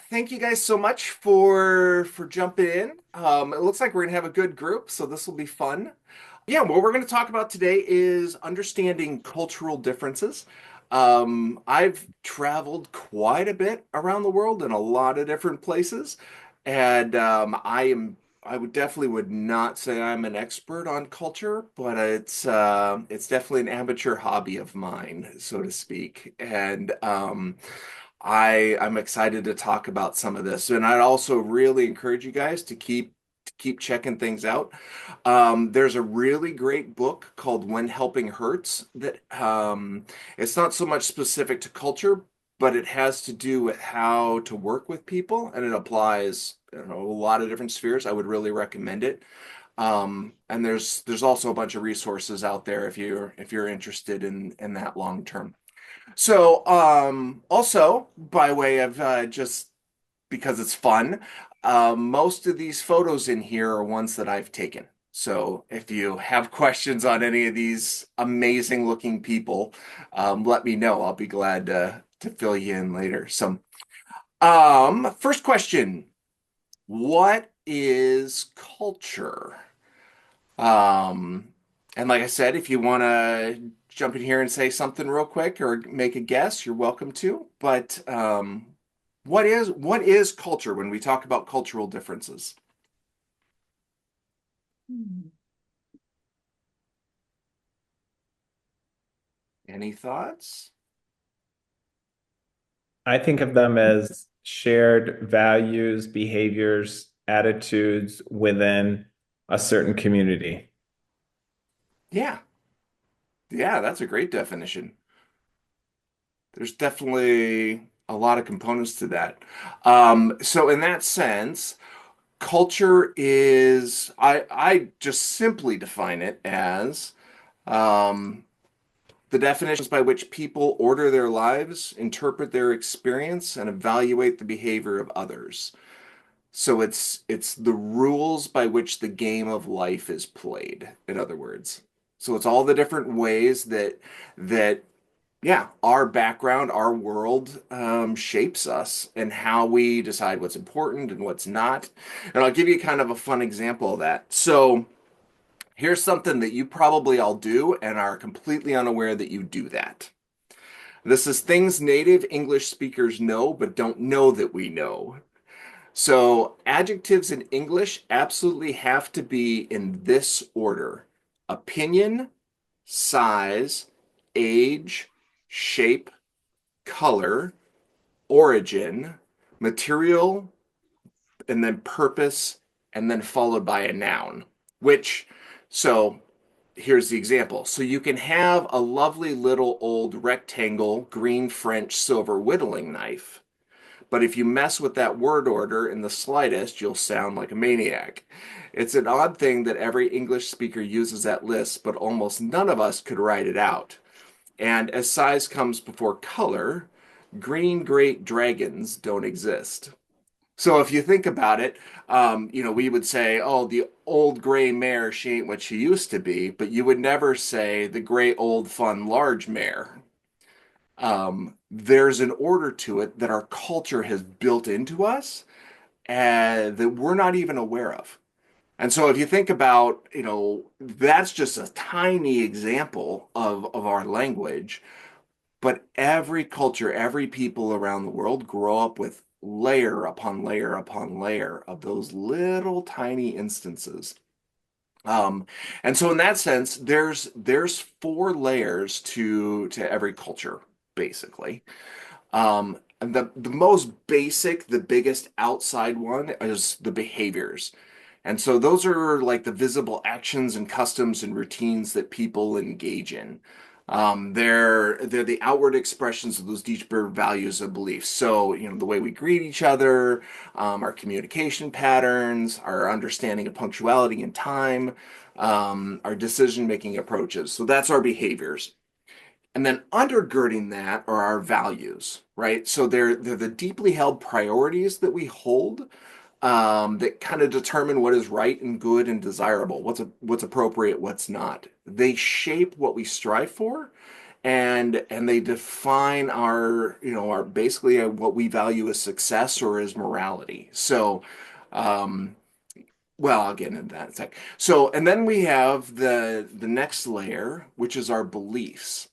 Thank you guys so much for jumping in. It looks like we're gonna have a good group, so this will be fun. Yeah, what we're gonna talk about today is understanding cultural differences. I've traveled quite a bit around the world in a lot of different places, and I would definitely would not say I'm an expert on culture, but it's definitely an amateur hobby of mine, so to speak. I'm excited to talk about some of this, and I'd also really encourage you guys to keep checking things out. There's a really great book called When Helping Hurts that it's not so much specific to culture, but it has to do with how to work with people, and it applies, a lot of different spheres. I would really recommend it. And there's also a bunch of resources out there if you're interested in that long term. So, also by way of just because it's fun, most of these photos in here are ones that I've taken. So if you have questions on any of these amazing looking people, let me know. I'll be glad to fill you in later. So, first question, what is culture? Um, and like I said, if you want to jump in here and say something real quick or make a guess, you're welcome to. But what is culture when we talk about cultural differences? Hmm. Any thoughts? I think of them as shared values, behaviors, attitudes within a certain community. Yeah, yeah, that's a great definition. There's definitely a lot of components to that. So in that sense, culture is I just simply define it as um, the definitions by which people order their lives, interpret their experience, and evaluate the behavior of others. So it's the rules by which the game of life is played, in other words. So it's all the different ways that yeah, our background, our world shapes us and how we decide what's important and what's not. And I'll give you kind of a fun example of that. So here's something that you probably all do and are completely unaware that you do that. This is things native English speakers know, but don't know that we know. So, adjectives in English absolutely have to be in this order: opinion, size, age, shape, color, origin, material, and then purpose, and then followed by a noun. Which, so here's the example. So you can have a lovely little old rectangle green French silver whittling knife, but if you mess with that word order in the slightest, you'll sound like a maniac. It's an odd thing that every English speaker uses that list, but almost none of us could write it out. And as size comes before color, green great dragons don't exist. So if you think about it, we would say, oh, the old gray mare, she ain't what she used to be, but you would never say the gray old fun large mare. There's an order to it that our culture has built into us and that we're not even aware of. And so if you think about, that's just a tiny example of our language, but every culture, every people around the world grow up with layer upon layer upon layer of those little tiny instances. Um, and so in that sense, there's four layers to every culture, basically. And the most basic, the biggest outside one is the behaviors. And so those are like the visible actions and customs and routines that people engage in. They're the outward expressions of those deeper values and beliefs. So, the way we greet each other, our communication patterns, our understanding of punctuality and time, our decision-making approaches. So that's our behaviors. And then undergirding that are our values, right? So they're the deeply held priorities that we hold that kind of determine what is right and good and desirable, what's appropriate, what's not. They shape what we strive for, and they define our, our basically what we value as success or as morality. So, um, well, I'll get into that in a sec. So, and then we have the next layer, which is our beliefs.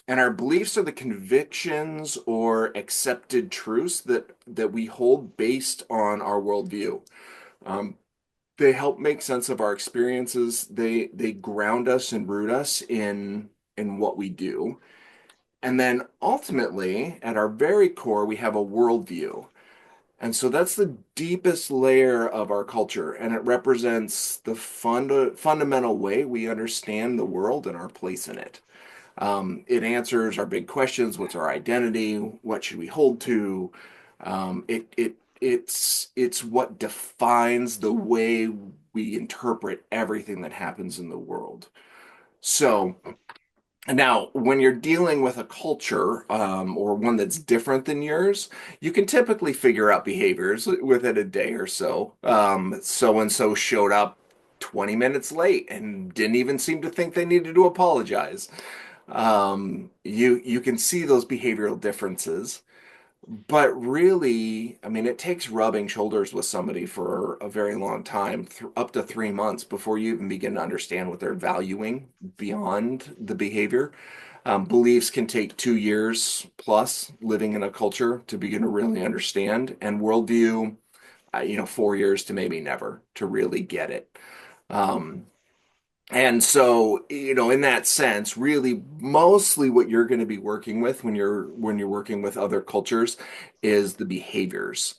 And our beliefs are the convictions or accepted truths that we hold based on our worldview. Um, they help make sense of our experiences. They ground us and root us in what we do. And then ultimately, at our very core, we have a worldview. And so that's the deepest layer of our culture, and it represents the fundamental way we understand the world and our place in it. It answers our big questions: what's our identity? What should we hold to? It's what defines the way we interpret everything that happens in the world. So now, when you're dealing with a culture, or one that's different than yours, you can typically figure out behaviors within a day or so. So and so showed up 20 minutes late and didn't even seem to think they needed to apologize. You can see those behavioral differences. But really, I mean, it takes rubbing shoulders with somebody for a very long time, up to 3 months, before you even begin to understand what they're valuing beyond the behavior. Beliefs can take 2 years plus living in a culture to begin to really understand, and worldview, 4 years to maybe never to really get it. Um, and so, in that sense, really mostly what you're going to be working with when you're working with other cultures is the behaviors.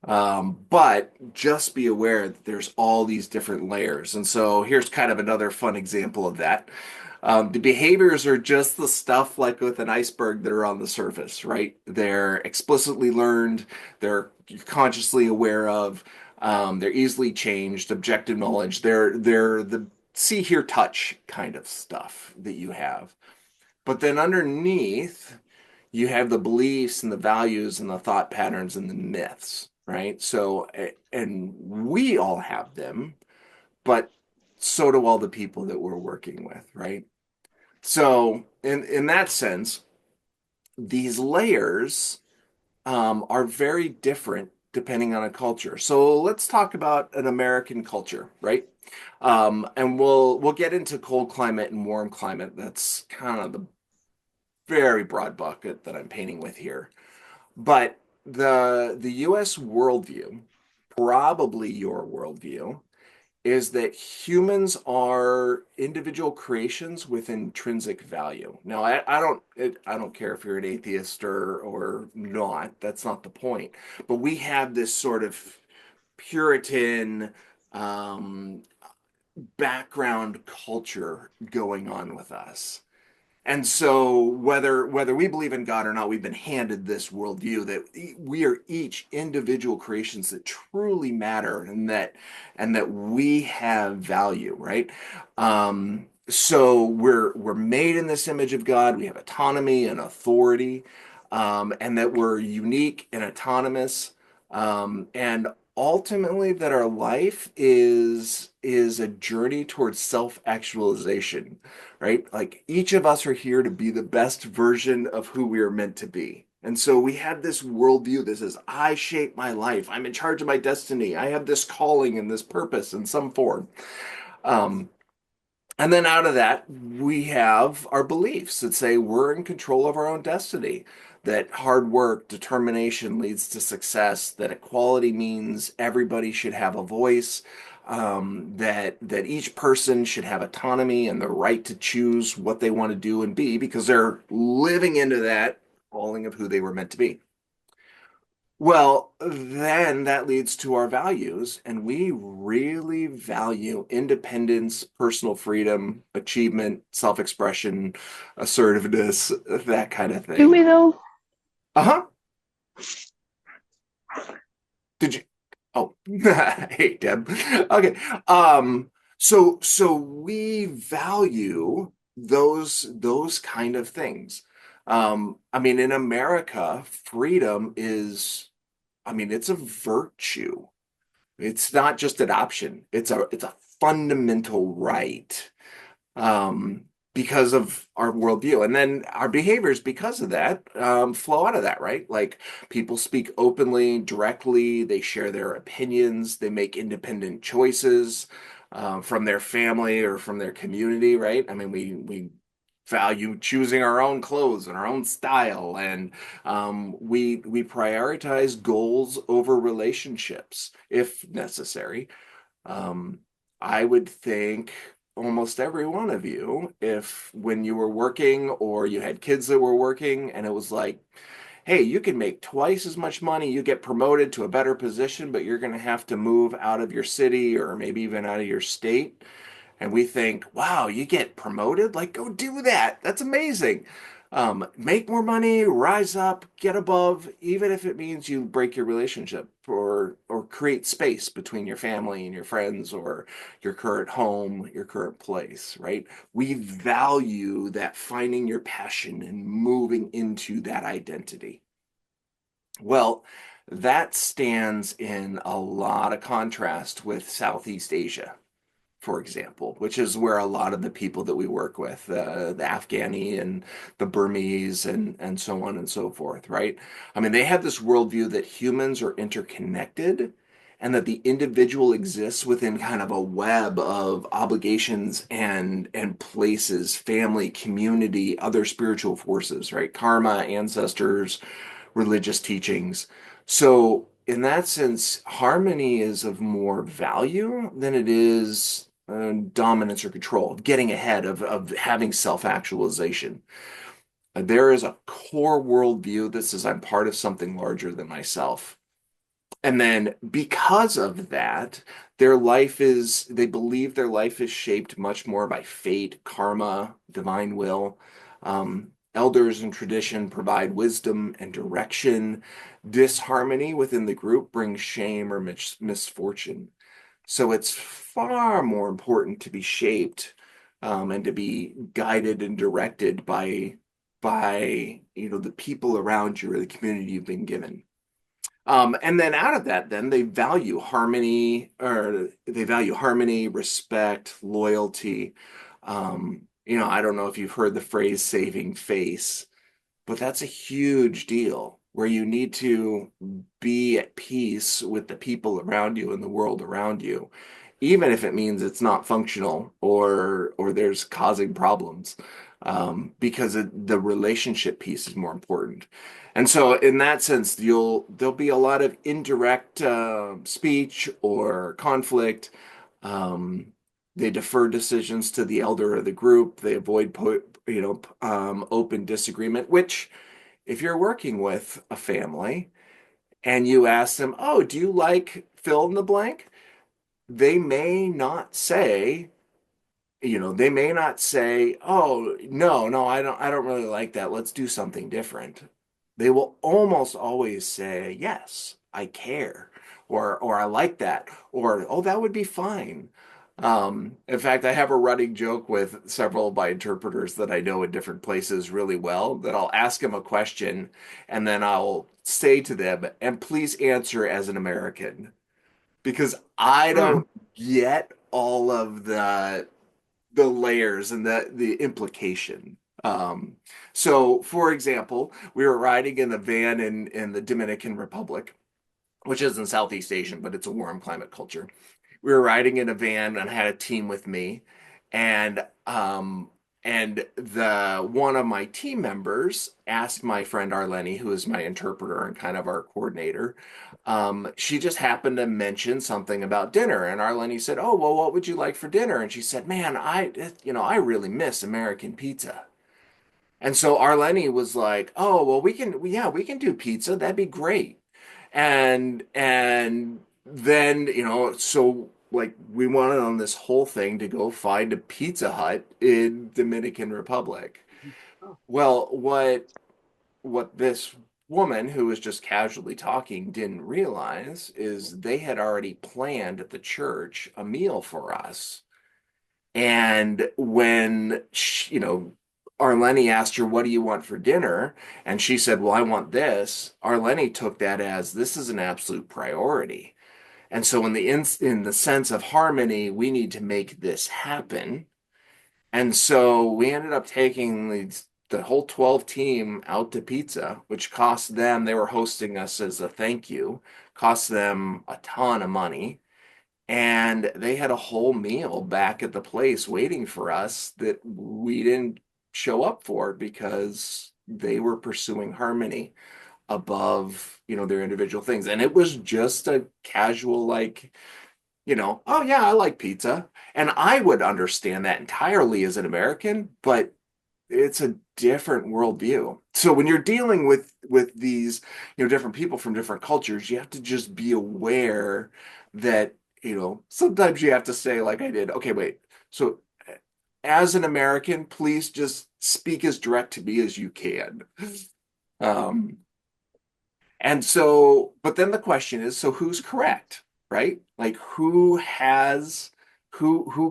But just be aware that there's all these different layers. And so here's kind of another fun example of that. The behaviors are just the stuff like with an iceberg that are on the surface, right? They're explicitly learned, they're consciously aware of, they're easily changed, objective knowledge. They're the see, hear, touch kind of stuff that you have. But then underneath, you have the beliefs and the values and the thought patterns and the myths, right? So, and we all have them, but so do all the people that we're working with, right? So, in that sense, these layers are very different depending on a culture. So let's talk about an American culture, right? And we'll get into cold climate and warm climate. That's kind of the very broad bucket that I'm painting with here. But the U.S. worldview, probably your worldview, is that humans are individual creations with intrinsic value. Now, I don't care if you're an atheist or not. That's not the point. But we have this sort of Puritan um, background culture going on with us. And so whether we believe in God or not, we've been handed this worldview that we are each individual creations that truly matter and that we have value, right? So we're made in this image of God. We have autonomy and authority, and that we're unique and autonomous, and ultimately that our life is a journey towards self-actualization, right? Like each of us are here to be the best version of who we are meant to be. And so we have this worldview that says, I shape my life. I'm in charge of my destiny. I have this calling and this purpose in some form. Um, and then out of that, we have our beliefs that say we're in control of our own destiny, that hard work, determination leads to success, that equality means everybody should have a voice, that each person should have autonomy and the right to choose what they want to do and be because they're living into that calling of who they were meant to be. Well, then that leads to our values, and we really value independence, personal freedom, achievement, self-expression, assertiveness, that kind of Do thing. we though? Uh-huh. Did you? Oh, hey, Deb. Okay. So we value those kind of things. I mean, in America, freedom is, I mean, it's a virtue. It's not just an option. It's a fundamental right. Um, because of our worldview. And then our behaviors, because of that, flow out of that, right? Like people speak openly, directly, they share their opinions, they make independent choices from their family or from their community, right? I mean, we value choosing our own clothes and our own style, and we prioritize goals over relationships if necessary. um, I would think almost every one of you, if when you were working or you had kids that were working and it was like, hey, you can make twice as much money, you get promoted to a better position, but you're going to have to move out of your city or maybe even out of your state, and we think, wow, you get promoted? Like, go do that. That's amazing. Make more money, rise up, get above, even if it means you break your relationship or create space between your family and your friends or your current home, your current place, right? We value that finding your passion and moving into that identity. Well, that stands in a lot of contrast with Southeast Asia, for example, which is where a lot of the people that we work with, the Afghani and the Burmese and so on and so forth, right? I mean, they have this worldview that humans are interconnected and that the individual exists within kind of a web of obligations and places, family, community, other spiritual forces, right? Karma, ancestors, religious teachings. So, in that sense, harmony is of more value than it is dominance or control, of getting ahead, of having self-actualization. There is a core worldview that says I'm part of something larger than myself. And then because of that, they believe their life is shaped much more by fate, karma, divine will. Elders and tradition provide wisdom and direction. Disharmony within the group brings shame or misfortune. So it's far more important to be shaped and to be guided and directed by the people around you or the community you've been given. And then out of that, then they value harmony, respect, loyalty. I don't know if you've heard the phrase saving face, but that's a huge deal where you need to be at peace with the people around you and the world around you, even if it means it's not functional or there's causing problems, because the relationship piece is more important. And so, in that sense, there'll be a lot of indirect speech or conflict. Um, they defer decisions to the elder of the group. They avoid open disagreement, which if you're working with a family and you ask them, oh, do you like fill in the blank? They may not say, they may not say, oh, no, no, I don't really like that. Let's do something different. They will almost always say, yes, I care, or I like that, or oh, that would be fine. In fact, I have a running joke with several of my interpreters that I know in different places really well that I'll ask them a question and then I'll say to them, and please answer as an American, because I Hmm. don't get all of the layers and the implication. So, for example, we were riding in the van in the Dominican Republic, which isn't Southeast Asian, but it's a warm climate culture. We were riding in a van and I had a team with me, and the one of my team members asked my friend Arleni, who is my interpreter and kind of our coordinator. She just happened to mention something about dinner, and Arleni said, "Oh, well, what would you like for dinner?" And she said, "Man, I really miss American pizza." And so Arleni was like, "Oh, well, yeah, we can do pizza. That'd be great." And then, so like we went on this whole thing to go find a Pizza Hut in Dominican Republic. Oh. Well, what this woman who was just casually talking didn't realize is they had already planned at the church a meal for us. And when Arleni asked her, "What do you want for dinner?" And she said, "Well, I want this." Arleni took that as this is an absolute priority. And so in the sense of harmony, we need to make this happen. And so we ended up taking the whole 12 team out to pizza, which cost them, they were hosting us as a thank you, cost them a ton of money. And they had a whole meal back at the place waiting for us that we didn't show up for because they were pursuing harmony above, their individual things. And it was just a casual, like, oh yeah, I like pizza. And I would understand that entirely as an American, but it's a different worldview. So when you're dealing with these, different people from different cultures, you have to just be aware that, sometimes you have to say, like I did, okay, wait. So as an American, please just speak as direct to me as you can. Um, and so, but then the question is, so who's correct, right? Like who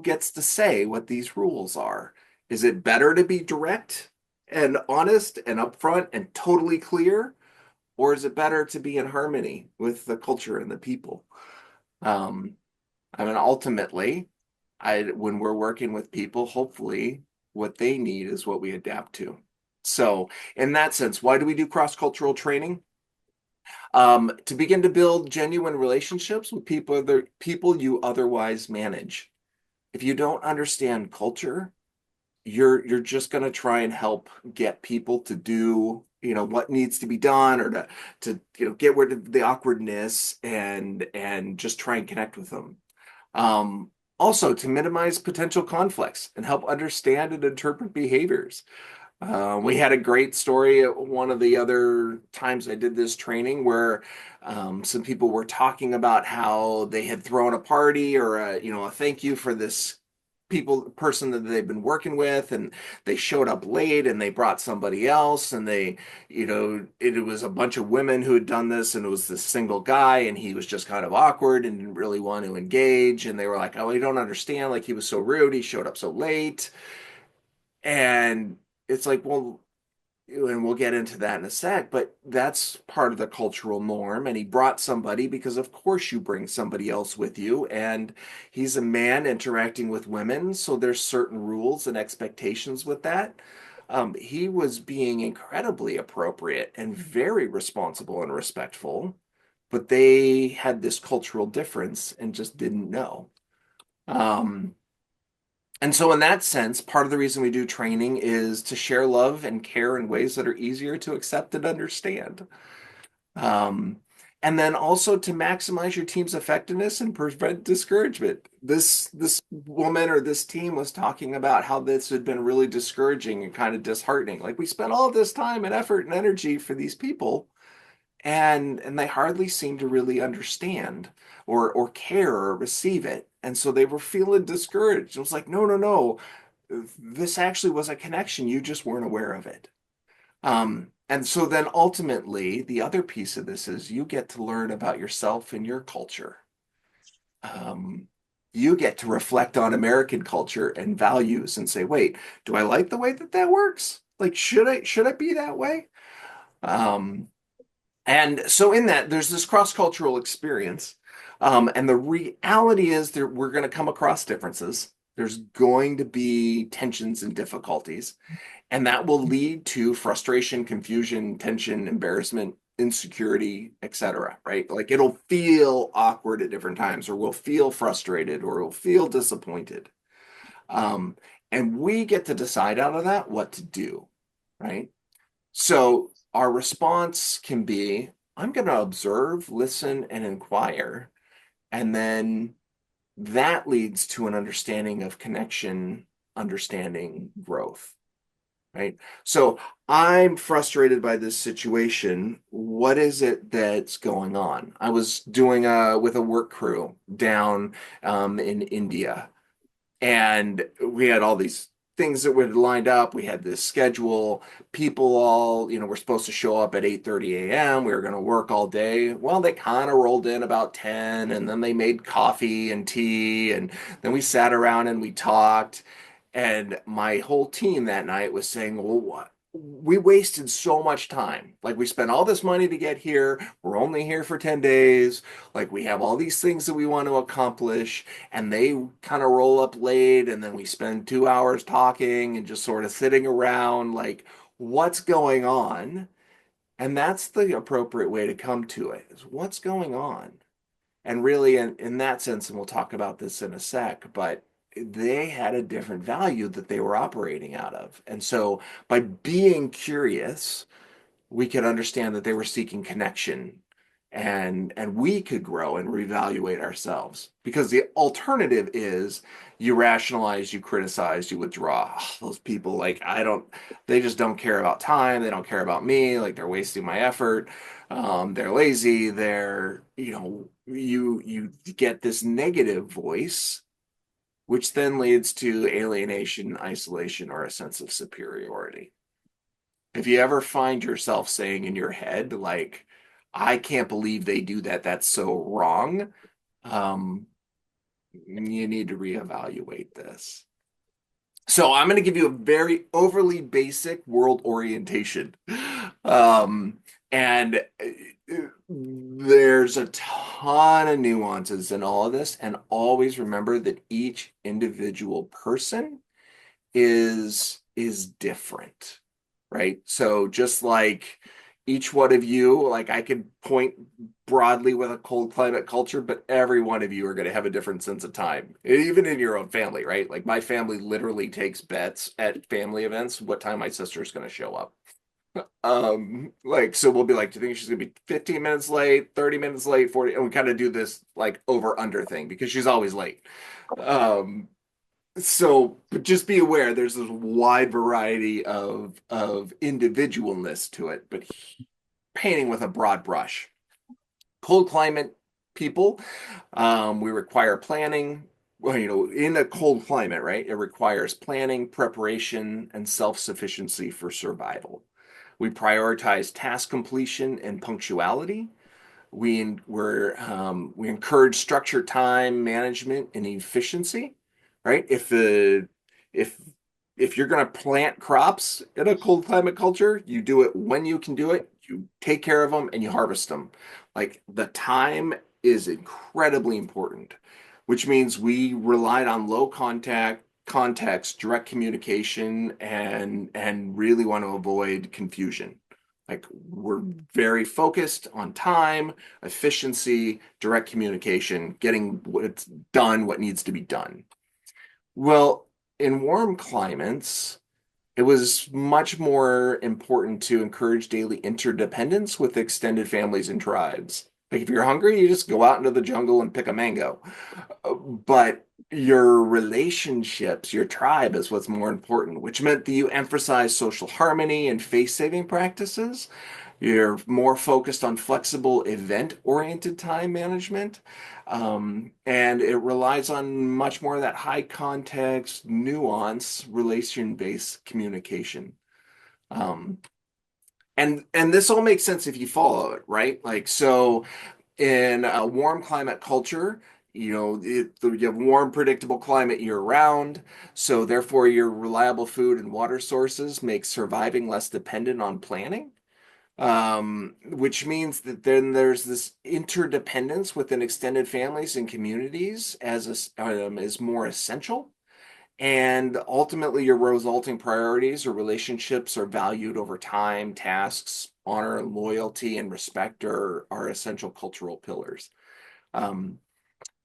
gets to say what these rules are? Is it better to be direct and honest and upfront and totally clear, or is it better to be in harmony with the culture and the people? Um, I mean, ultimately, when we're working with people, hopefully what they need is what we adapt to. So, in that sense, why do we do cross-cultural training? To begin to build genuine relationships with people you otherwise manage. If you don't understand culture, you're just going to try and help get people to do what needs to be done, or to get rid of the awkwardness and just try and connect with them. Also, to minimize potential conflicts and help understand and interpret behaviors. We had a great story at one of the other times I did this training where some people were talking about how they had thrown a party or a thank you for this person that they've been working with, and they showed up late and they brought somebody else, and it was a bunch of women who had done this, and it was this single guy, and he was just kind of awkward and didn't really want to engage, and they were like, oh, you don't understand, like he was so rude, he showed up so late. And it's like, well, and we'll get into that in a sec, but that's part of the cultural norm. And he brought somebody because, of course, you bring somebody else with you. And he's a man interacting with women. So there's certain rules and expectations with that. He was being incredibly appropriate and very responsible and respectful, but they had this cultural difference and just didn't know. Um, and so, in that sense, part of the reason we do training is to share love and care in ways that are easier to accept and understand. Um, and then also to maximize your team's effectiveness and prevent discouragement. This woman or this team was talking about how this had been really discouraging and kind of disheartening. Like, we spent all this time and effort and energy for these people, and they hardly seemed to really understand or care or receive it, and so they were feeling discouraged. It was like, no, no, no, this actually was a connection, you just weren't aware of it. And so then ultimately the other piece of this is you get to learn about yourself and your culture. um, you get to reflect on American culture and values and say, wait, do I like the way that that works? Like, should I be that way? um, And so in that, there's this cross-cultural experience. And the reality is that we're going to come across differences. There's going to be tensions and difficulties, and that will lead to frustration, confusion, tension, embarrassment, insecurity, etc. Right? Like it'll feel awkward at different times, or we'll feel frustrated, or we'll feel disappointed. Um, and we get to decide out of that what to do, right? So our response can be, I'm going to observe, listen, and inquire. And then that leads to an understanding of connection, understanding, growth, right? So I'm frustrated by this situation. What is it that's going on? I was doing with a work crew down in India, and we had all these things that were lined up. We had this schedule. People all, were supposed to show up at 8:30 a.m. We were going to work all day. Well, they kind of rolled in about 10, and then they made coffee and tea, and then we sat around and we talked. And my whole team that night was saying, well, we wasted so much time. Like we spent all this money to get here. We're only here for 10 days. Like we have all these things that we want to accomplish, and they kind of roll up late, and then we spend 2 hours talking and just sort of sitting around like, what's going on? And that's the appropriate way to come to it is what's going on? And really, in that sense, and we'll talk about this in a sec, but they had a different value that they were operating out of. And so by being curious, we could understand that they were seeking connection and we could grow and reevaluate ourselves because the alternative is you rationalize, you criticize, you withdraw. Those people, like, I don't, they just don't care about time, they don't care about me, like they're wasting my effort. They're lazy, they're, you get this negative voice which then leads to alienation, isolation, or a sense of superiority. If you ever find yourself saying in your head, like, I can't believe they do that, that's so wrong, um, you need to reevaluate this. So I'm going to give you a very overly basic world orientation. Um, and there's a ton of nuances in all of this. And always remember that each individual person is different, right? So just like each one of you, like I could point broadly with a cold climate culture, but every one of you are going to have a different sense of time, even in your own family, right? Like my family literally takes bets at family events what time my sister is going to show up. Like so we'll be like, do you think she's gonna be 15 minutes late, 30 minutes late, 40? And we kind of do this like over under thing because she's always late. Um, so, but just be aware there's this wide variety of individualness to it, but painting with a broad brush. Cold climate people, we require planning. Well, in a cold climate, right? It requires planning, preparation, and self-sufficiency for survival. We prioritize task completion and punctuality. We encourage structured time management and efficiency, right? If if you're going to plant crops in a cold climate culture, you do it when you can do it. You take care of them and you harvest them. Like the time is incredibly important, which means we relied on low context, direct communication, and really want to avoid confusion. Like we're very focused on time, efficiency, direct communication, getting what's done, what needs to be done. Well, in warm climates, it was much more important to encourage daily interdependence with extended families and tribes. Like if you're hungry, you just go out into the jungle and pick a mango. But your relationships, your tribe is what's more important, which meant that you emphasize social harmony and face-saving practices. You're more focused on flexible event-oriented time management. And it relies on much more of that high context, nuance, relation-based communication. Um, and this all makes sense if you follow it, right? Like so in a warm climate culture, you have warm, predictable climate year round. So therefore, your reliable food and water sources make surviving less dependent on planning. Which means that then there's this interdependence within extended families and communities is more essential. And ultimately, your resulting priorities or relationships are valued over time, tasks, honor, loyalty, and respect are essential cultural pillars. Um,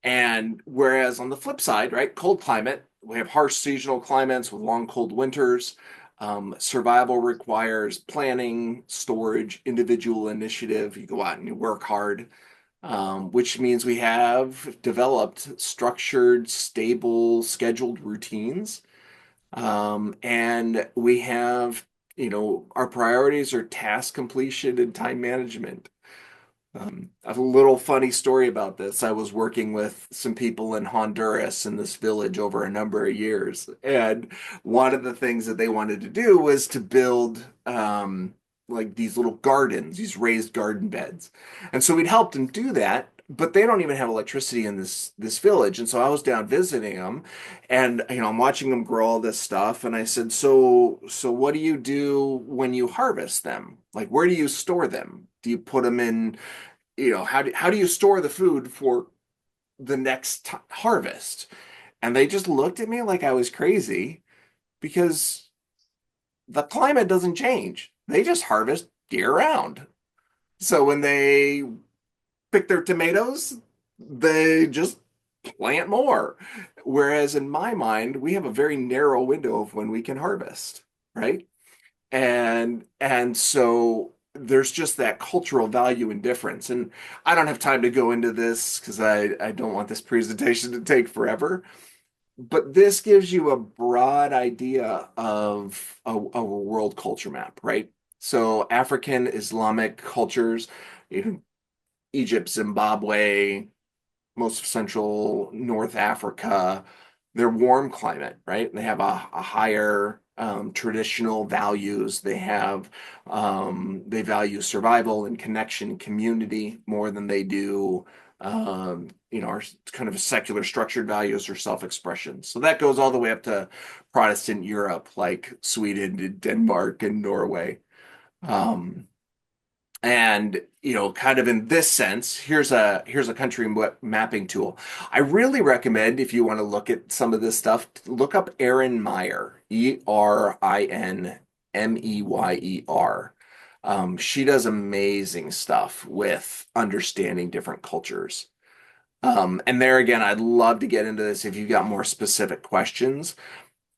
and whereas on the flip side, right, cold climate, we have harsh seasonal climates with long, cold winters. Survival requires planning, storage, individual initiative. You go out and you work hard, which means we have developed structured, stable, scheduled routines. And we have, our priorities are task completion and time management. I have a little funny story about this. I was working with some people in Honduras in this village over a number of years, and one of the things that they wanted to do was to build like these little gardens, these raised garden beds. And so we'd helped them do that, but they don't even have electricity in this village. And so I was down visiting them, and I'm watching them grow all this stuff. And I said, so what do you do when you harvest them? Like, where do you store them? Do you put them in, how do you store the food for the next harvest? And they just looked at me like I was crazy because the climate doesn't change. They just harvest year round. So when they pick their tomatoes, they just plant more. Whereas in my mind, we have a very narrow window of when we can harvest, right? And so there's just that cultural value and difference. And I don't have time to go into this because I don't want this presentation to take forever. But this gives you a broad idea of a world culture map, right? So African Islamic cultures, Egypt, Zimbabwe, most of Central North Africa, they're warm climate, right? They have a higher traditional values. They value survival and connection, community more than they do, our kind of secular structured values or self-expression. So that goes all the way up to Protestant Europe, like Sweden, Denmark, and Norway. Um, and kind of in this sense, here's a country mapping tool. I really recommend if you want to look at some of this stuff, look up Erin Meyer, Erinmeyer. She does amazing stuff with understanding different cultures. And there again, I'd love to get into this if you've got more specific questions.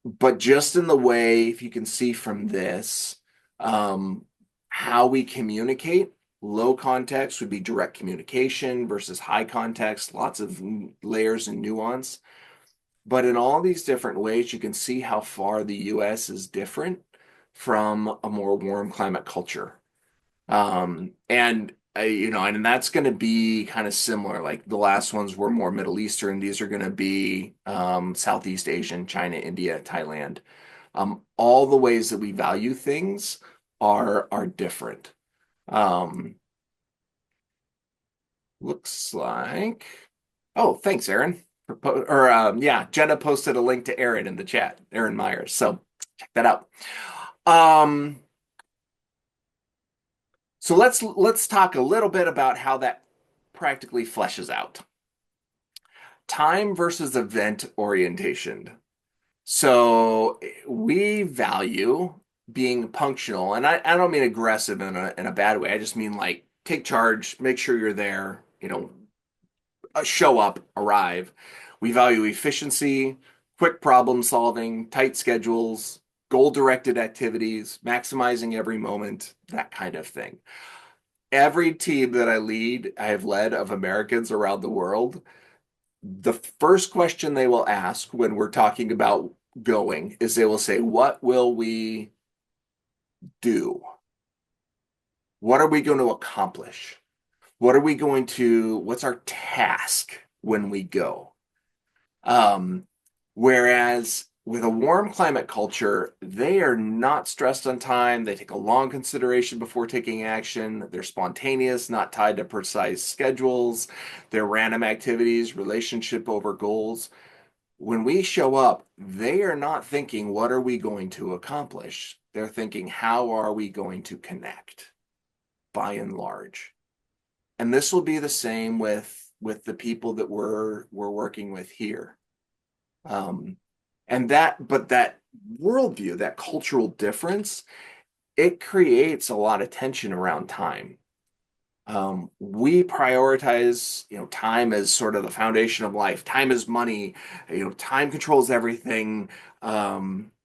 But just in the way, if you can see from this, um, how we communicate, low context would be direct communication versus high context, lots of layers and nuance. But in all these different ways, you can see how far the US is different from a more warm climate culture. And that's going to be kind of similar. Like the last ones were more Middle Eastern. These are going to be Southeast Asian, China, India, Thailand. All the ways that we value things are different. Um, looks like. Oh, thanks, Aaron. Yeah, Jenna posted a link to Aaron in the chat, Aaron Myers. So check that out. Um, so let's talk a little bit about how that practically fleshes out. Time versus event orientation. So we value being punctual, and I don't mean aggressive in a bad way. I just mean like take charge, make sure you're there, show up, arrive. We value efficiency, quick problem solving, tight schedules, goal-directed activities, maximizing every moment, that kind of thing. Every team that I have led of Americans around the world, the first question they will ask when we're talking about going is they will say, what will we do? What are we going to accomplish? What's our task when we go? Um, Whereas with a warm climate culture, they are not stressed on time. They take a long consideration before taking action. They're spontaneous, not tied to precise schedules. They're random activities, relationship over goals. When we show up, they are not thinking, what are we going to accomplish? They're thinking, how are we going to connect by and large? And this will be the same with the people that we're working with here. Um, but that worldview, that cultural difference, it creates a lot of tension around time. We prioritize, time as sort of the foundation of life. Time is money. Time controls everything.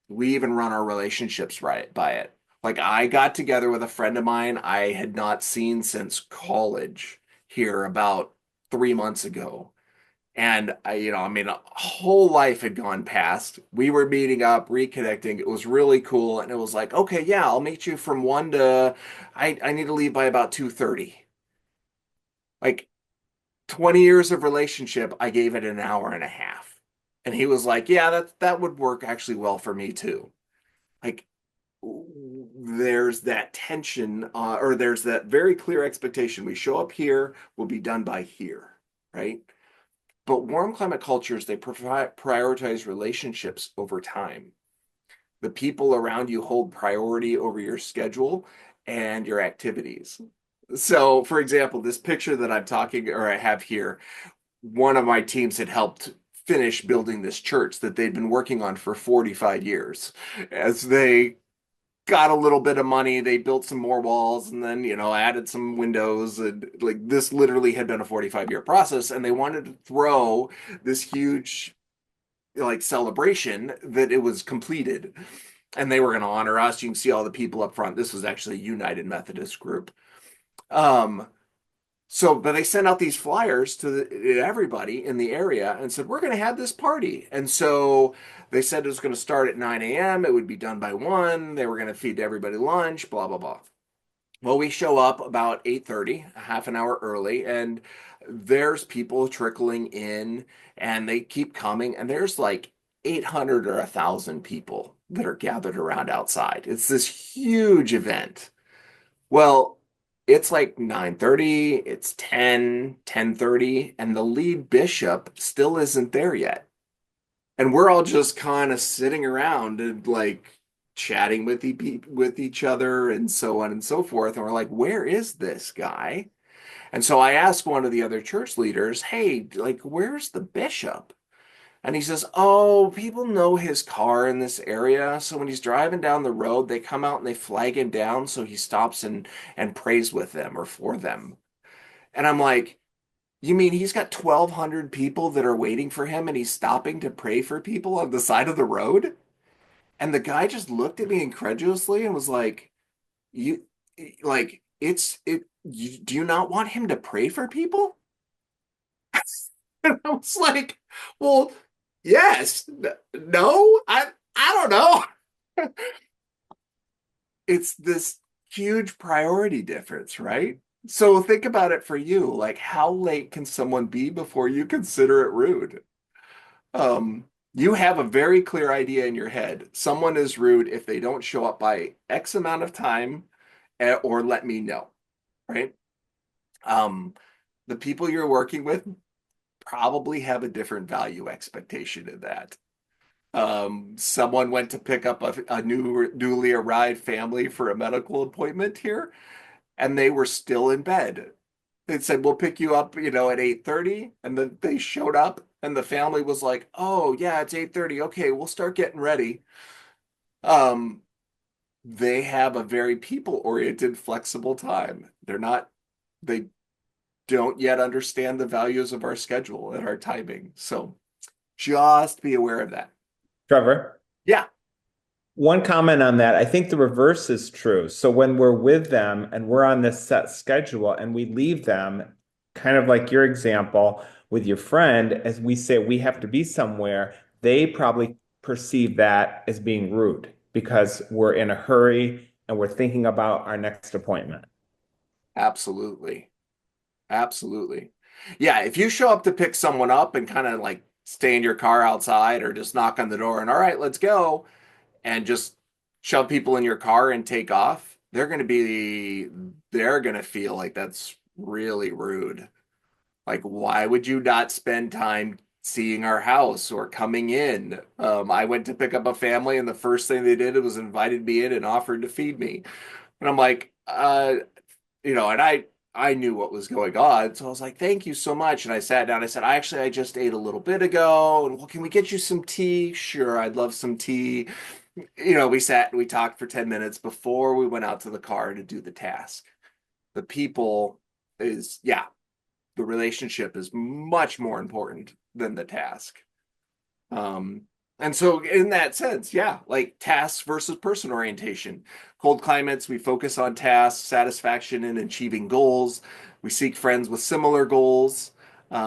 We even run our relationships right by it. Like I got together with a friend of mine I had not seen since college here about 3 months ago. And I mean, a whole life had gone past. We were meeting up, reconnecting. It was really cool. And it was like, okay, yeah, I'll meet you from one to, I need to leave by about 2:30. Like 20 years of relationship, I gave it an hour and a half. And he was like, yeah, that would work actually well for me too. Like there's that tension, or there's that very clear expectation. We show up here, we'll be done by here. right? But warm climate cultures, they prioritize relationships over time. The people around you hold priority over your schedule and your activities. So, for example, this picture that I'm talking or I have here, one of my teams had helped finish building this church that they'd been working on for 45 years. As they got a little bit of money, they built some more walls and then, added some windows. And like this literally had been a 45-year process. And they wanted to throw this huge like celebration that it was completed. And they were going to honor us. You can see all the people up front. This was actually a United Methodist group. Um, but they sent out these flyers to everybody in the area and said, we're going to have this party. And so they said it was going to start at 9 a.m. It would be done by 1. They were going to feed everybody lunch, blah, blah, blah. Well, we show up about 8:30, a half an hour early, and there's people trickling in and they keep coming. And there's like 800 or 1,000 people that are gathered around outside. It's this huge event. Well, it's like 9:30, it's 10:30, and the lead bishop still isn't there yet. And we're all just kind of sitting around and like chatting with each other and so on and so forth. And we're like, where is this guy? And so I asked one of the other church leaders, hey, like, where's the bishop? And he says, oh, people know his car in this area. So when he's driving down the road, they come out and they flag him down. So he stops and prays with them or for them. And I'm like, you mean he's got 1,200 people that are waiting for him and he's stopping to pray for people on the side of the road? And the guy just looked at me incredulously and was like, you, like, do you not want him to pray for people? And I was like, well, yes, no, I don't know. It's this huge priority difference, right? So think about it for you. Like, how late can someone be before you consider it rude? You have a very clear idea in your head. Someone is rude if they don't show up by X amount of time or let me know, right? Um, the people you're working with probably have a different value expectation in that. Someone went to pick up a newly arrived family for a medical appointment here, and they were still in bed. They said, we'll pick you up, at 8:30. And then they showed up, and the family was like, oh, yeah, it's 8:30. Okay, we'll start getting ready. Um, they have a very people-oriented, flexible time. They don't yet understand the values of our schedule and our timing. So just be aware of that. Trevor, Yeah, one comment on that. I think the reverse is true. So when we're with them and we're on this set schedule and we leave them, kind of like your example with your friend, as we say we have to be somewhere, they probably perceive that as being rude because we're in a hurry and we're thinking about our next appointment. absolutely. Absolutely. Yeah, if you show up to pick someone up and kind of like stay in your car outside or just knock on the door and all right, let's go and just shove people in your car and take off, they're going to feel like that's really rude. Like, why would you not spend time seeing our house or coming in? I went to pick up a family and the first thing they did was invited me in and offered to feed me. And I'm like, and I knew what was going on, so I was like, "Thank you so much." And I sat down. I said, I just ate a little bit ago, and well, can we get you some tea?" Sure, I'd love some tea. We sat and we talked for 10 minutes before we went out to the car to do the task. The people yeah, the relationship is much more important than the task. Um, and so in that sense, yeah, like tasks versus person orientation. Cold climates, we focus on tasks, satisfaction, and achieving goals. We seek friends with similar goals,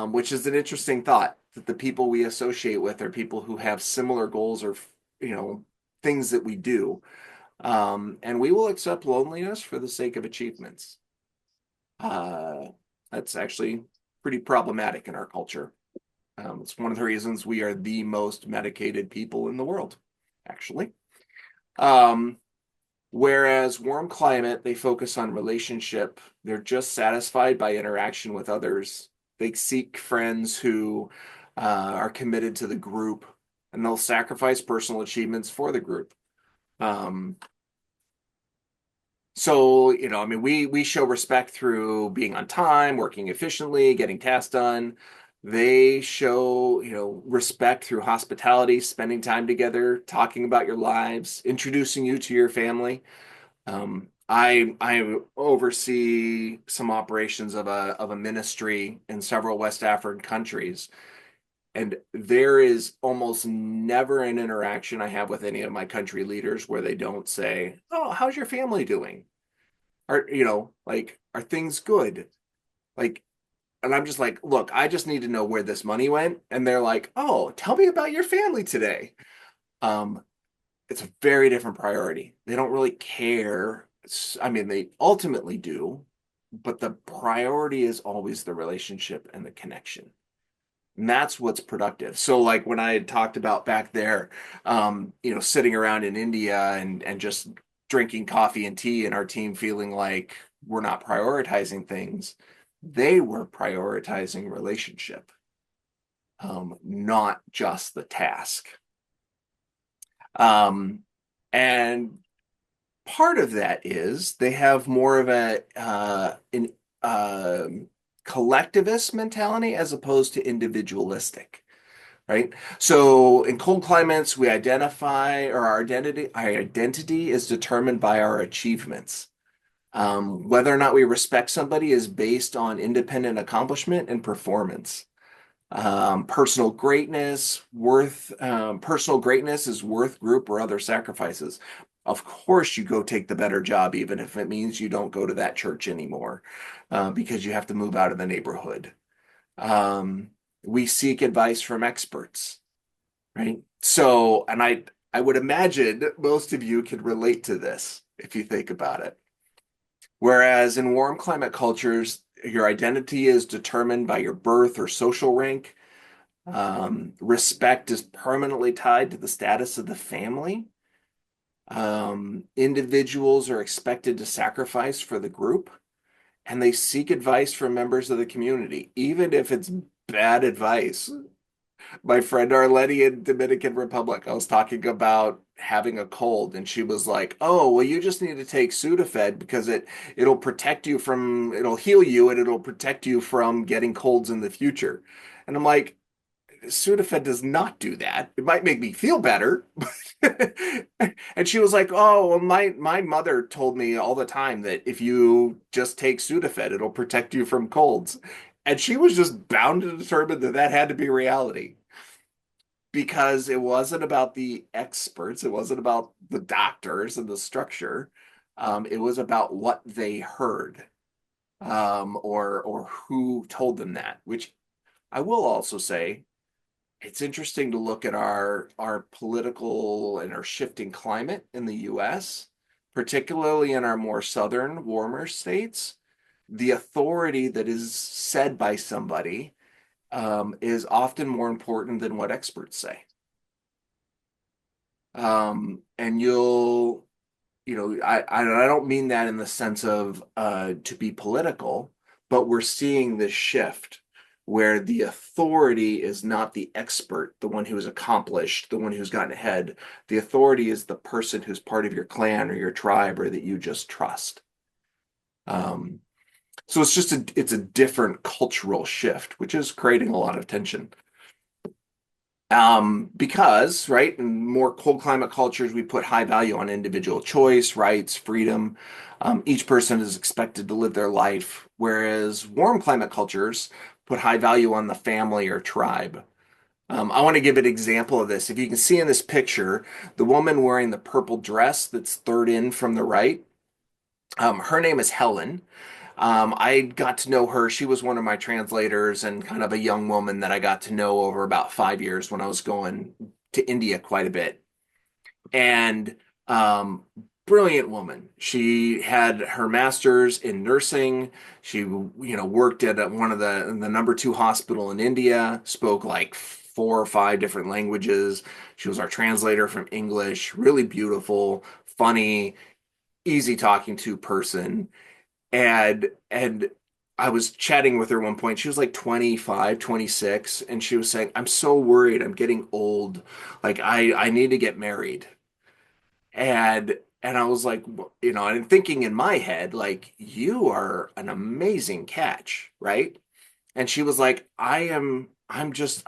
which is an interesting thought that the people we associate with are people who have similar goals or, you know, things that we do. And we will accept loneliness for the sake of achievements. Uh, that's actually pretty problematic in our culture. It's one of the reasons we are the most medicated people in the world, actually. Um, Whereas warm climate, they focus on relationship. They're just satisfied by interaction with others. They seek friends who are committed to the group, and they'll sacrifice personal achievements for the group. Um, so, I mean, we show respect through being on time, working efficiently, getting tasks done. They show, respect through hospitality, spending time together, talking about your lives, introducing you to your family. I oversee some operations of a ministry in several West African countries, and there is almost never an interaction I have with any of my country leaders where they don't say, "Oh, how's your family doing?" Are, like, are things good? Like, and I'm just like, look, I just need to know where this money went. And they're like, oh, tell me about your family today. Um, it's a very different priority. They don't really care. I mean, they ultimately do, but the priority is always the relationship and the connection. And that's what's productive. So, like when I had talked about back there, sitting around in India and just drinking coffee and tea, and our team feeling like we're not prioritizing things, they were prioritizing relationship, not just the task. Um, and part of that is they have more of an collectivist mentality as opposed to individualistic, right? So in cold climates, we identify, or our identity is determined by our achievements. Whether or not we respect somebody is based on independent accomplishment and performance. Personal greatness is worth group or other sacrifices. Of course, you go take the better job, even if it means you don't go to that church anymore, because you have to move out of the neighborhood. Um, we seek advice from experts, right? So, and I would imagine most of you can relate to this if you think about it. Whereas in warm climate cultures, your identity is determined by your birth or social rank. Respect is permanently tied to the status of the family. Individuals are expected to sacrifice for the group, and they seek advice from members of the community, even if it's bad advice. My friend Arlene in Dominican Republic, I was talking about having a cold, and she was like, "Oh, well, you just need to take Sudafed because it'll heal you and it'll protect you from getting colds in the future." And I'm like, Sudafed does not do that. It might make me feel better. And she was like, "Oh, well, my mother told me all the time that if you just take Sudafed, it'll protect you from colds." And she was just bound to determine that that had to be reality because it wasn't about the experts, it wasn't about the doctors and the structure. It was about what they heard, or who told them that. Which I will also say, it's interesting to look at our political and our shifting climate in the U.S., particularly in our more southern, warmer states. The authority that is said by somebody is often more important than what experts say. And I don't mean that in the sense of to be political, but we're seeing this shift where the authority is not the expert, the one who has accomplished, the one who's gotten ahead. The authority is the person who's part of your clan or your tribe or that you just trust. Um, so it's a different cultural shift, which is creating a lot of tension. Because, right, in more cold climate cultures, we put high value on individual choice, rights, freedom. Each person is expected to live their life, whereas warm climate cultures put high value on the family or tribe. I want to give an example of this. If you can see in this picture, the woman wearing the purple dress that's third in from the right, her name is Helen. I got to know her. She was one of my translators and kind of a young woman that I got to know over about 5 years when I was going to India quite a bit. And brilliant woman. She had her master's in nursing. She, worked at one of the number two hospital in India, spoke like 4 or 5 different languages. She was our translator from English, really beautiful, funny, easy talking to person. And I was chatting with her one point. She was like 25, 26, and she was saying, "I'm so worried. I'm getting old. Like I need to get married." And I was like, and thinking in my head, like, you are an amazing catch, right? And she was like, I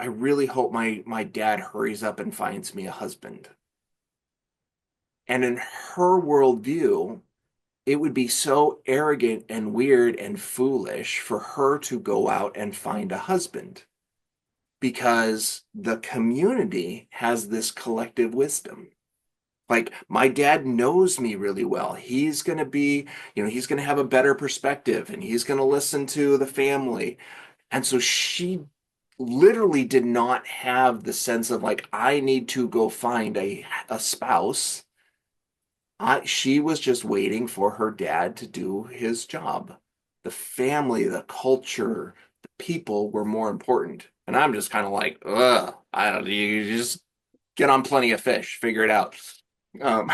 really hope my dad hurries up and finds me a husband. And in her worldview, it would be so arrogant and weird and foolish for her to go out and find a husband because the community has this collective wisdom. Like, my dad knows me really well. He's going to be, he's going to have a better perspective and he's going to listen to the family. And so she literally did not have the sense of like, I need to go find a spouse. She was just waiting for her dad to do his job. The family, the culture, the people were more important. And I'm just kind of like, ugh, I don't, you just get on plenty of fish, figure it out. Um,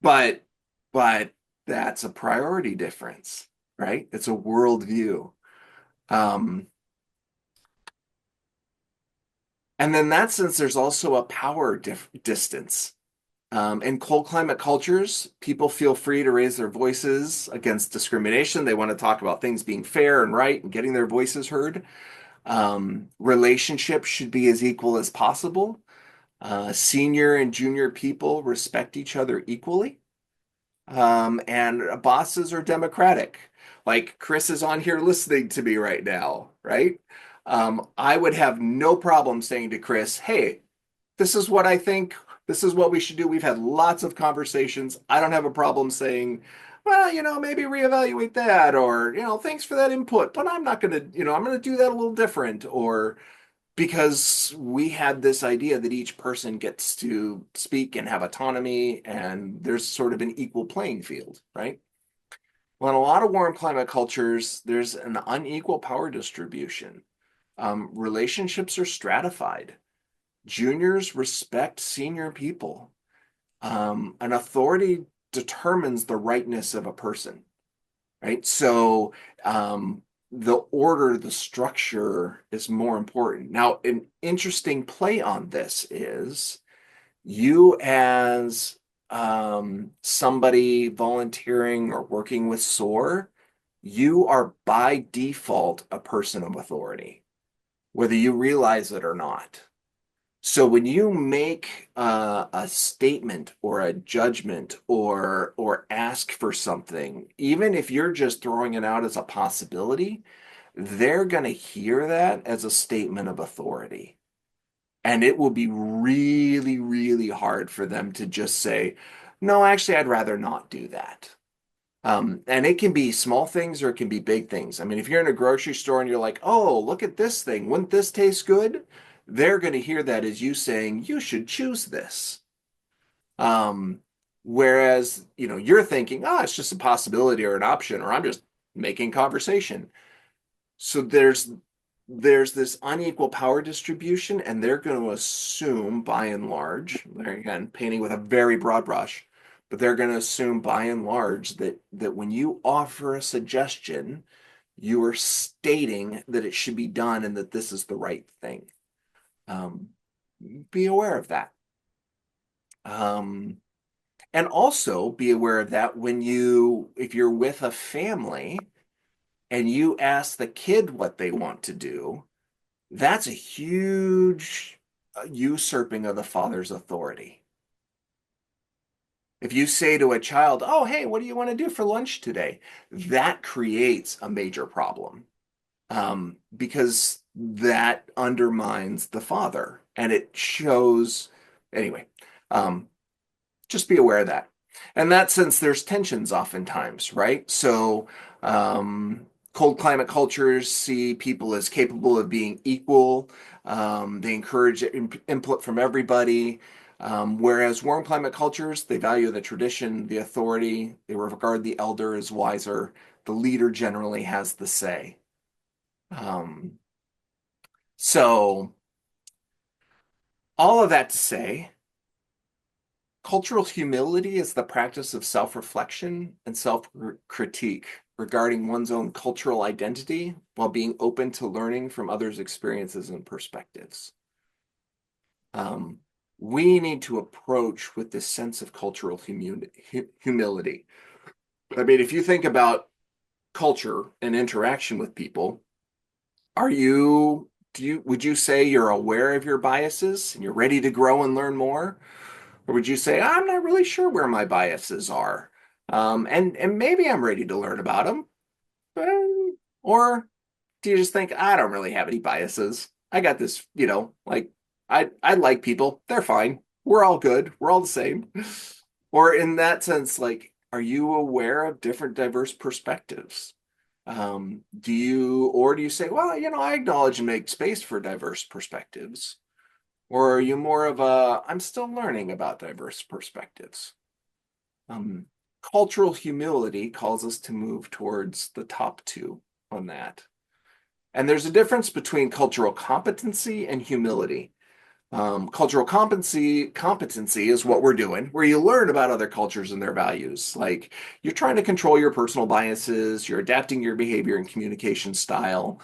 but, but that's a priority difference, right? It's a worldview. Um, and then that sense, there's also a power distance. In cold climate cultures, people feel free to raise their voices against discrimination. They want to talk about things being fair and right and getting their voices heard. Relationships should be as equal as possible. Senior and junior people respect each other equally. And bosses are democratic. Like Chris is on here listening to me right now, right? I would have no problem saying to Chris, hey, this is what I think. This is what we should do. We've had lots of conversations. I don't have a problem saying, well, maybe reevaluate that, or, thanks for that input, but I'm not going to, I'm going to do that a little different, or because we had this idea that each person gets to speak and have autonomy and there's sort of an equal playing field, right? Well, in a lot of warm climate cultures, there's an unequal power distribution. Relationships are stratified. Juniors respect senior people. An authority determines the rightness of a person, right? So um, the order, the structure is more important. Now, an interesting play on this is you as somebody volunteering or working with S.O.R.E, you are by default a person of authority, whether you realize it or not. So when you make a statement or a judgment or ask for something, even if you're just throwing it out as a possibility, they're going to hear that as a statement of authority. And it will be really, really hard for them to just say, no, actually, I'd rather not do that. And it can be small things or it can be big things. I mean, if you're in a grocery store and you're like, oh, look at this thing. Wouldn't this taste good? They're going to hear that as you saying, you should choose this. Um, Whereas, you're thinking, oh, it's just a possibility or an option, or I'm just making conversation. So there's this unequal power distribution, and they're going to assume by and large, there again, painting with a very broad brush, but they're going to assume by and large that when you offer a suggestion, you are stating that it should be done and that this is the right thing. Um, be aware of that. Um, and also be aware of that if you're with a family and you ask the kid what they want to do, that's a huge usurping of the father's authority. If you say to a child, oh, hey, what do you want to do for lunch today? That creates a major problem because that undermines the father and it shows, anyway, um, just be aware of that. And that sense, there's tensions oftentimes, right? So, um, cold climate cultures see people as capable of being equal. They encourage input from everybody. Whereas warm climate cultures, they value the tradition, the authority. They regard the elder as wiser. The leader generally has the say. Um, so, all of that to say, cultural humility is the practice of self-reflection and self-critique regarding one's own cultural identity while being open to learning from others' experiences and perspectives. Um, we need to approach with this sense of cultural humility. I mean, if you think about culture and interaction with people, would you say you're aware of your biases and you're ready to grow and learn more? Or would you say, I'm not really sure where my biases are? And maybe I'm ready to learn about them. Or do you just think, I don't really have any biases? I got this, like I like people. They're fine. We're all good. We're all the same. Or in that sense, like, are you aware of different diverse perspectives? Do you say, well, I acknowledge and make space for diverse perspectives? Or are you more of I'm still learning about diverse perspectives? Um, Cultural humility calls us to move towards the top two on that. And there's a difference between cultural competency and humility. Cultural competency is what we're doing, where you learn about other cultures and their values. Like you're trying to control your personal biases, you're adapting your behavior and communication style.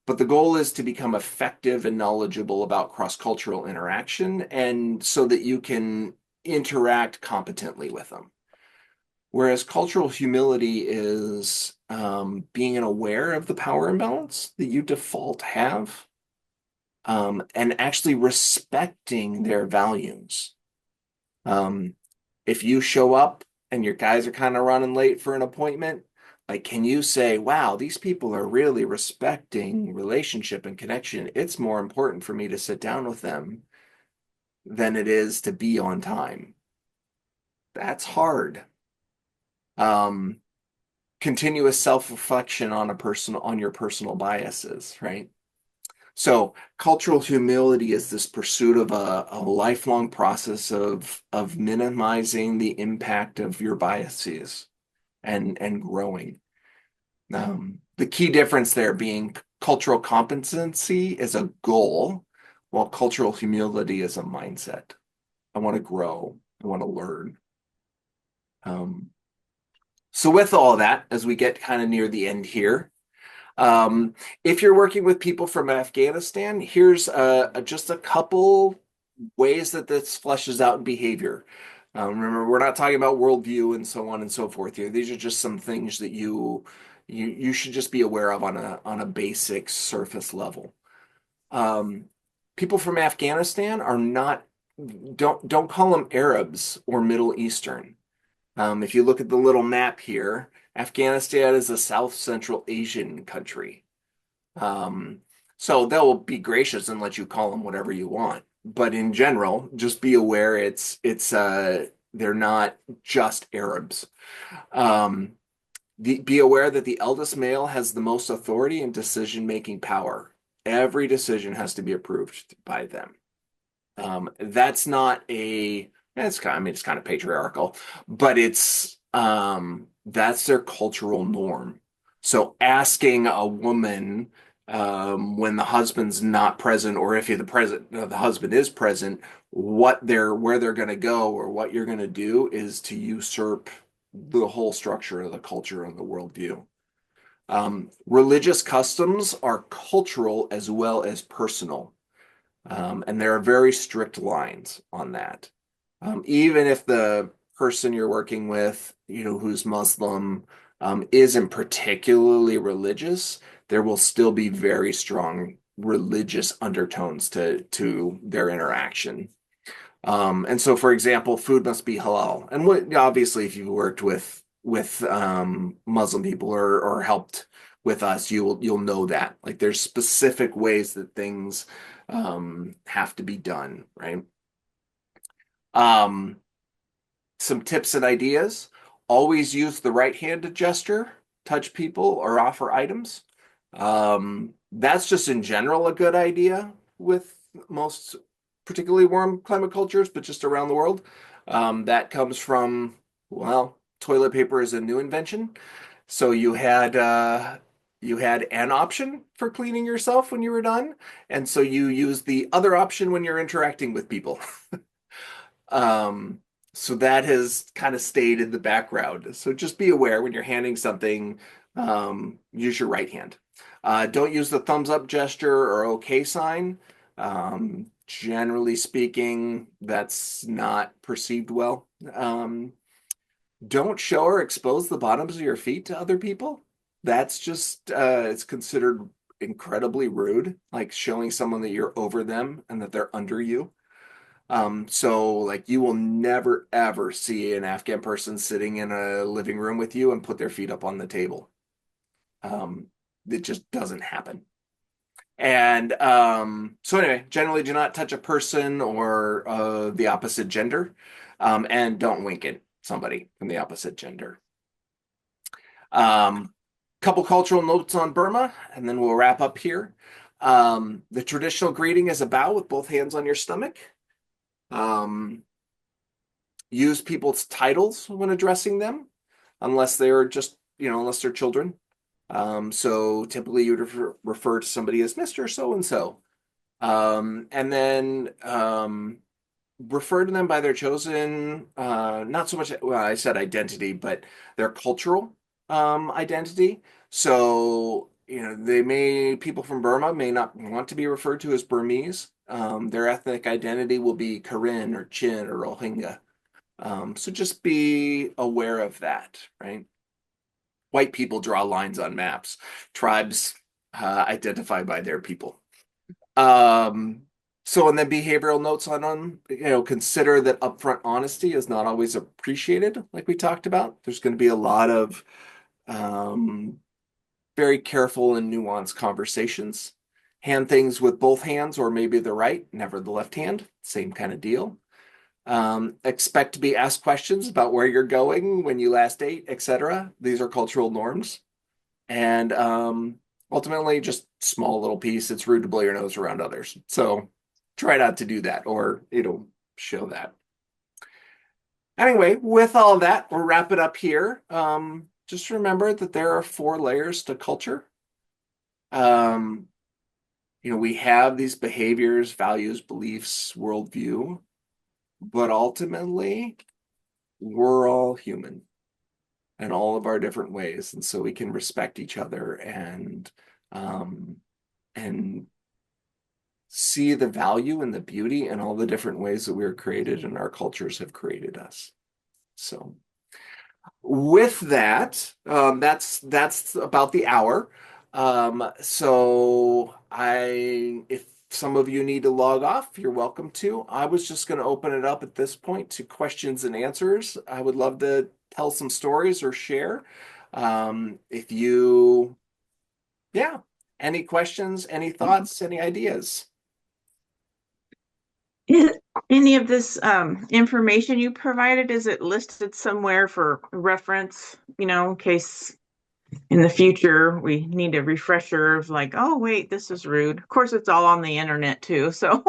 But the goal is to become effective and knowledgeable about cross-cultural interaction, and so that you can interact competently with them. Whereas cultural humility is being aware of the power imbalance that you default have, and actually respecting their values. Um, if you show up and your guys are kind of running late for an appointment, like, can you say, wow, these people are really respecting relationship and connection? It's more important for me to sit down with them than it is to be on time. That's hard. Um, Continuous self-reflection on your personal biases, right? So cultural humility is this pursuit of a lifelong process of minimizing the impact of your biases and growing. The key difference there being cultural competency is a goal, while cultural humility is a mindset. I want to grow. I want to learn. Um, so with all that, as we get kind of near the end here, Um, if you're working with people from Afghanistan, here's just a couple ways that this fleshes out in behavior. Remember, we're not talking about worldview and so on and so forth here. These are just some things that you should just be aware of on a basic surface level. Um, People from Afghanistan are not don't call them Arabs or Middle Eastern. If you look at the little map here, Afghanistan is a South Central Asian country. Um, so they'll be gracious and let you call them whatever you want. But in general, just be aware it's they're not just Arabs. Um, be aware that the eldest male has the most authority and decision-making power. Every decision has to be approved by them. That's not a it's kind of, I mean it's kind of patriarchal, but it's that's their cultural norm. So asking a woman when the husband's not present, or if the husband is present, where they're going to go or what you're going to do is to usurp the whole structure of the culture and the worldview. Religious customs are cultural as well as personal. And there are very strict lines on that. Even if the person you're working with, who's Muslim, isn't particularly religious, there will still be very strong religious undertones to their interaction. And so, for example, food must be halal. And obviously, if you've worked with Muslim people or helped with us, you'll know that. Like there's specific ways that things have to be done, right? Um, some tips and ideas. Always use the right-handed gesture, touch people, or offer items. That's just in general a good idea with most particularly warm climate cultures, but just around the world. That comes from, well, toilet paper is a new invention. So you had an option for cleaning yourself when you were done, and so you use the other option when you're interacting with people. Um, so that has kind of stayed in the background. So just be aware when you're handing something, Use your right hand. Don't use the thumbs up gesture or okay sign. Generally speaking, that's not perceived well. Don't show or expose the bottoms of your feet to other people. That's just, it's considered incredibly rude, like showing someone that you're over them and that they're under you. So like you will never ever see an Afghan person sitting in a living room with you and put their feet up on the table. Um, it just doesn't happen. And so anyway, generally do not touch a person or the opposite gender, and don't wink at somebody from the opposite gender. Um, Couple cultural notes on Burma, and then we'll wrap up here. The traditional greeting is a bow with both hands on your stomach. Um, Use people's titles when addressing them, unless they're just, unless they're children. So typically you would refer to somebody as Mr. So and so. And then refer to them by their chosen, not so much, well, I said identity, but their cultural identity. So, people from Burma may not want to be referred to as Burmese. Their ethnic identity will be Karen or Chin or Rohingya. So just be aware of that, right? White people draw lines on maps. Tribes identify by their people. Um, so, and then behavioral notes on, consider that upfront honesty is not always appreciated, like we talked about. There's going to be a lot of um, very careful and nuanced conversations. Hand things with both hands or maybe the right, never the left hand. Same kind of deal. Expect to be asked questions about where you're going, when you last ate, etc. These are cultural norms. And ultimately, just small little piece. It's rude to blow your nose around others. So try not to do that, or it'll show that. Anyway, with all that, we'll wrap it up here. Just remember that there are 4 layers to culture. Um, we have these behaviors, values, beliefs, worldview, but ultimately, we're all human in all of our different ways, and so we can respect each other um, and see the value and the beauty in all the different ways that we are created and our cultures have created us. So with that, that's about the hour. So if some of you need to log off, you're welcome to. I was just going to open it up at this point to questions and answers. I would love to tell some stories or share. If you, yeah, any questions, any thoughts, any ideas? Is any of this information you provided, is it listed somewhere for reference, in case in the future we need a refresher of like, oh, wait, this is rude. Of course, it's all on the internet too. So,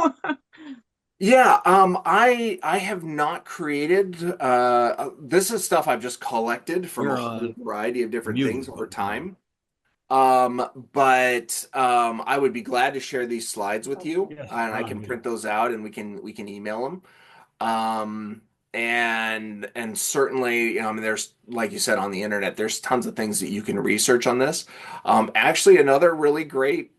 Yeah, I have not created this is stuff I've just collected from a You're whole on variety of different mute. things over time. But I would be glad to share these slides with you, Yes, and you're I on can mute. print those out and we can email them. And certainly, there's, like you said, on the internet, there's tons of things that you can research on this. Actually, another really great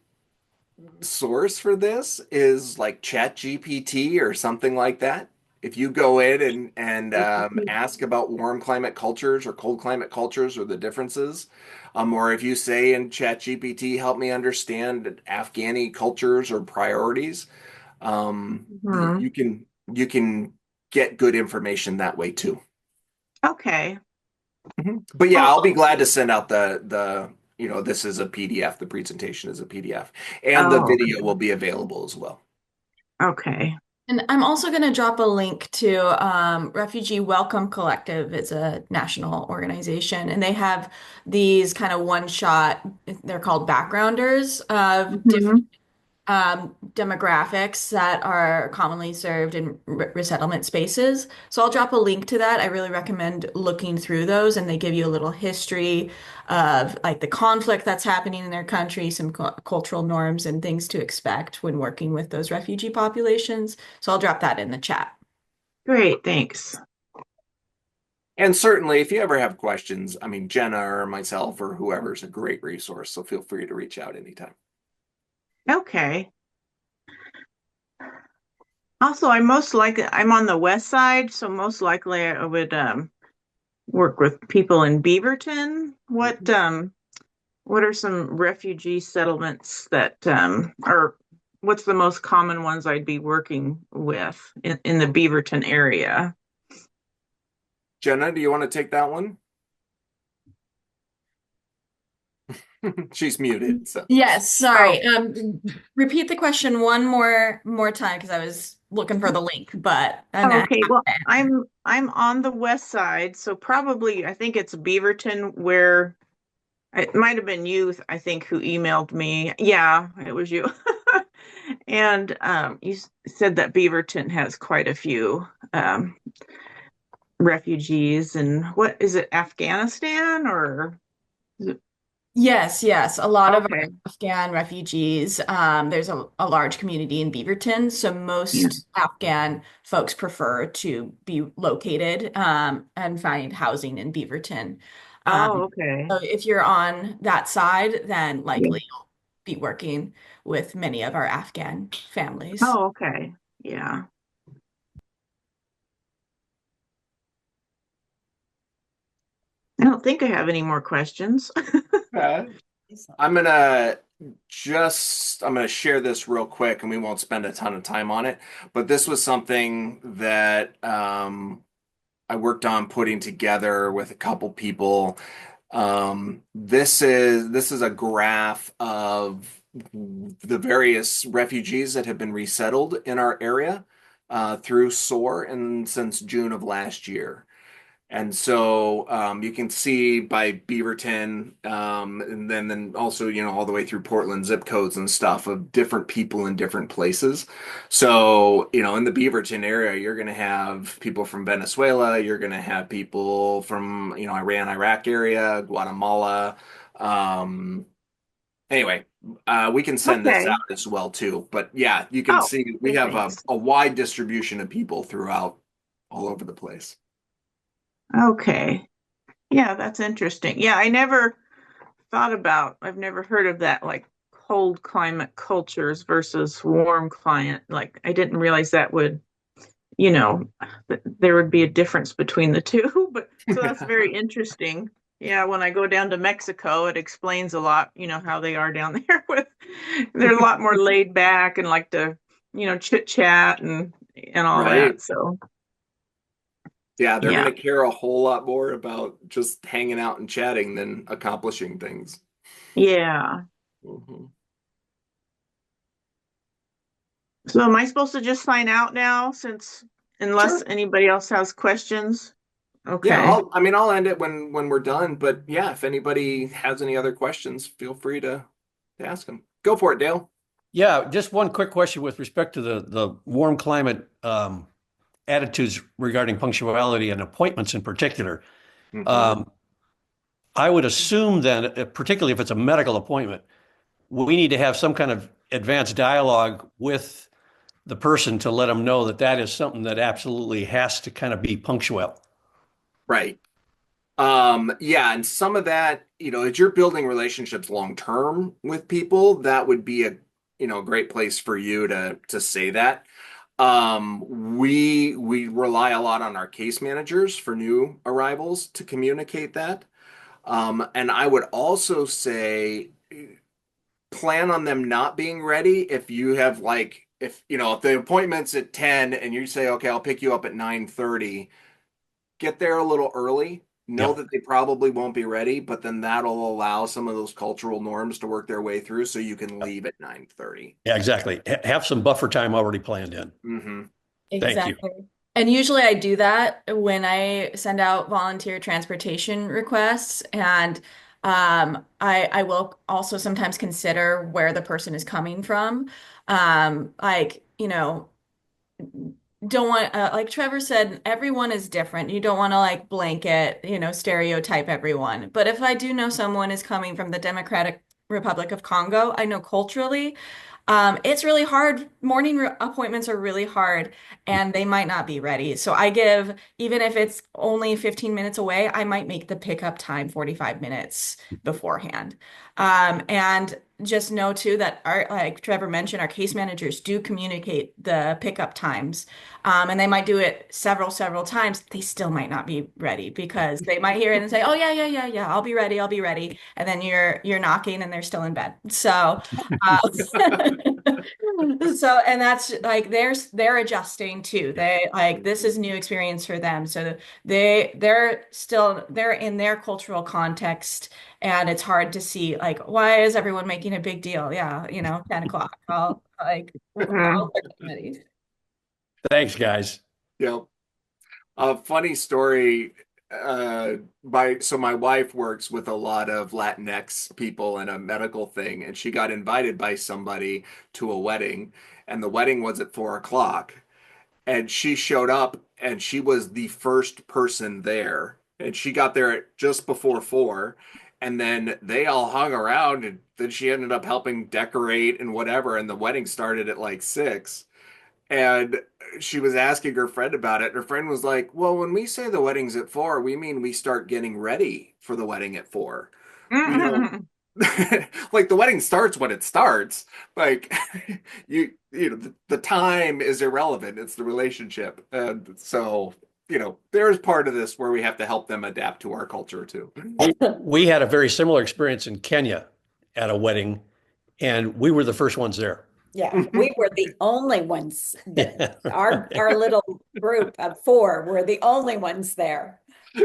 source for this is like Chat GPT or something like that. If you go in and ask about warm climate cultures or cold climate cultures or the differences, or if you say in Chat GPT, help me understand Afghani cultures or priorities, mhm. you can get good information that way too. Okay. But yeah, Oh, I'll be glad to send out the this is a PDF, the presentation is a PDF, and the oh, video will be available as well. okay. And I'm also going to drop a link to Refugee Welcome Collective. It's a national organization, and they have these kind of one-shot, they're called backgrounders of different Mhm. demographics that are commonly served in resettlement spaces. So I'll drop a link to that. I really recommend looking through those, and they give you a little history of like the conflict that's happening in their country, some cultural norms and things to expect when working with those refugee populations. So I'll drop that in the chat. Great, thanks. And certainly, if you ever have questions, I mean, Jenna or myself or whoever is a great resource. So feel free to reach out anytime. Okay. Also, I'm on the west side, so most likely I would work with people in Beaverton. What are some refugee settlements that are what's the most common ones I'd be working with in the Beaverton area? Jenna, do you want to take that one? She's muted, so. Yes, sorry. Oh, Repeat the question one more time because I was looking for the link, but and oh, I okay. Well, have to answer. I'm on the west side, so probably I think it's Beaverton where it might have been you, I think, who emailed me. Yeah, it was you. And said that Beaverton has quite a few refugees. And what is it, Afghanistan or is it? Yes, yes. A lot of our Okay. Afghan refugees, there's a large community in Beaverton, so Yeah. most Afghan folks prefer to be located and find housing in Beaverton. Oh, Um, okay. so if you're on that side, then Yeah. likely you'll be working with many of our Afghan families. Oh, okay. Yeah. I don't think I have any more questions. Okay. I'm gonna share this real quick and we won't spend a ton of time on it. But this was something that I worked on putting together with a couple people. This is a graph of the various refugees that have been resettled in our area through SOAR and since June of last year. And so you can see by Beaverton, and then also, all the way through Portland zip codes and stuff of different people in different places. So, in the Beaverton area, you're going to have people from Venezuela, you're going to have people from, Iran, Iraq area, Guatemala. Um, anyway, we can send this out Okay. as well too. But yeah, you can Oh, see we okay, have a, thanks. a wide distribution of people throughout all over the place. Okay. Yeah, that's interesting. Yeah, I've never heard of that, like cold climate cultures versus warm climate. Like, I didn't realize that you know, there would be a difference between the two. But so that's very interesting. Yeah, when I go down to Mexico, it explains a lot, how they are down there they're a lot more laid back and like to, chit chat and all Right. that. So, Yeah, they're yeah. going to care a whole lot more about just hanging out and chatting than accomplishing things. Yeah. Mhm. So am I supposed to just sign out now unless Sure. anybody else has questions? Yeah, Okay. I'll end it when we're done, but yeah, if anybody has any other questions, feel free to ask them. Go for it, Dale. Yeah, just one quick question with respect to the warm climate attitudes regarding punctuality and appointments in particular. Hmm. Um, I would assume then, particularly if it's a medical appointment, we need to have some kind of advanced dialogue with the person to let them know that that is something that absolutely has to kind of be punctual. Right. Yeah, and some of that, as you're building relationships long term with people, that would be a great place for you to say that. We rely a lot on our case managers for new arrivals to communicate that. And I would also say plan on them not being ready if you have like if the appointment's at 10 and you say, okay, I'll pick you up at 9:30, get there a little early. Know Yep. that they probably won't be ready, but then that'll allow some of those cultural norms to work their way through so you can leave at 9:30. Yeah, exactly. Have some buffer time already planned in. Hmm. Thank you. Exactly. And usually I do that when I send out volunteer transportation requests. And I will also sometimes consider where the person is coming from. Like, don't want, like Trevor said, everyone is different. You don't want to like blanket, stereotype everyone. But if I do know someone is coming from the Democratic Republic of Congo. I know culturally, it's really hard. Morning appointments are really hard and they might not be ready. So I give, even if it's only 15 minutes away, I might make the pickup time 45 minutes beforehand. And just know too that our, like Trevor mentioned, our case managers do communicate the pickup times. And they might do it several times. They still might not be ready because they might hear it and say, "Oh yeah, I'll be ready, I'll be ready." And then you're knocking and they're still in bed. So, so and that's like they're adjusting too. They like this is new experience for them. So they're in their cultural context and it's hard to see like why is everyone making a big deal? Yeah, 10 o'clock. I'll like Mhm. I'll get ready. Thanks, guys. Yeah. A funny story. My wife works with a lot of Latinx people in a medical thing, and she got invited by somebody to a wedding, and the wedding was at 4 o'clock. And she showed up, and she was the first person there, and she got there at just before 4. And then they all hung around, and then she ended up helping decorate and whatever. And the wedding started at like 6. And she was asking her friend about it. And her friend was like, "Well, when we say the wedding's at 4, we mean we start getting ready for the wedding at 4. We don't Mhm. like the wedding starts when it starts. Like the time is irrelevant. It's the relationship." And so, there's part of this where we have to help them adapt to our culture too. We had a very similar experience in Kenya at a wedding, and we were the first ones there. Yeah, we were the only ones that Yeah. our little group of four were the only ones there.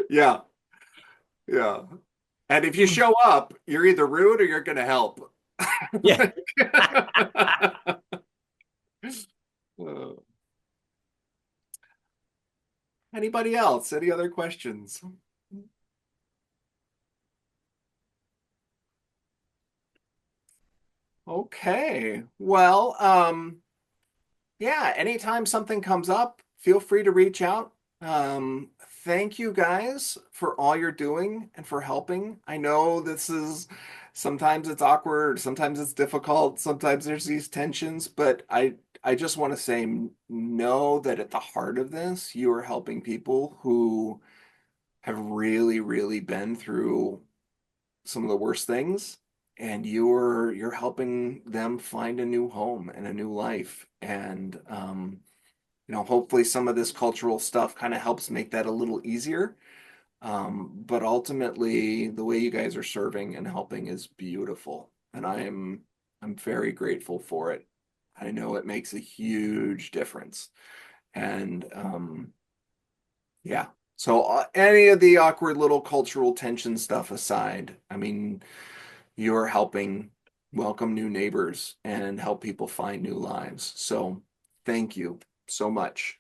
Yeah, yeah. And if you show up, you're either rude or you're going to help. Yeah. Uh, Anybody else? Any other questions? Okay. Well, yeah, anytime something comes up, feel free to reach out. Thank you guys for all you're doing and for helping. I know this is sometimes it's awkward, sometimes it's difficult, sometimes there's these tensions, but I just want to say know that at the heart of this, you are helping people who have really been through some of the worst things, and you're helping them find a new home and a new life. And hopefully some of this cultural stuff kind of helps make that a little easier. But ultimately, the way you guys are serving and helping is beautiful, and I'm very grateful for it. I know it makes a huge difference. And yeah. So any of the awkward little cultural tension stuff aside, I mean, you're helping welcome new neighbors and help people find new lives. So thank you so much.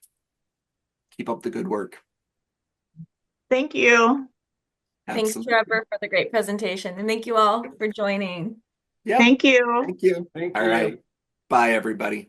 Keep up the good work. Thank you. Thanks, Absolutely. Trevor, for the great presentation. And thank you all for joining. Yeah. Thank you. Thank you. Thank All you. right. Bye, everybody.